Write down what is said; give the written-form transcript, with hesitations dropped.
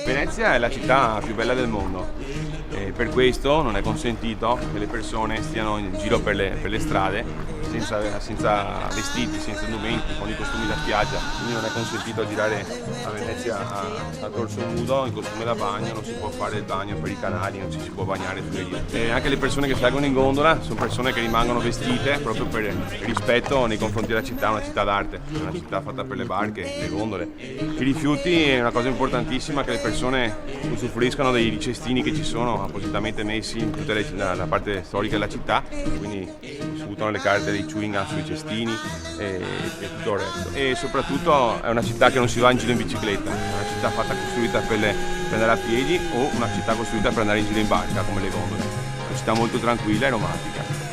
Venezia è la città più bella del mondo e per questo non è consentito che le persone stiano in giro per le strade senza vestiti, senza indumenti, con i costumi da spiaggia. Quindi non è consentito girare a Venezia a torso nudo, in costume da bagno, non si può fare il bagno per i canali, non ci si può bagnare sulle rive. E anche le persone che salgono in gondola sono persone che rimangono vestite proprio per rispetto nei confronti della città, una città d'arte, una città fatta per le barche, le gondole. I rifiuti è una cosa importantissima, che le persone usufruiscano dei cestini che ci sono appositamente messi in tutta la parte storica della città, quindi si buttano le carte dei chewing gum sui cestini e tutto il resto. E soprattutto è una città che non si va in giro in bicicletta, è una città fatta costruita per andare a piedi o una città costruita per andare in giro in barca come le gondole. Una città molto tranquilla e romantica.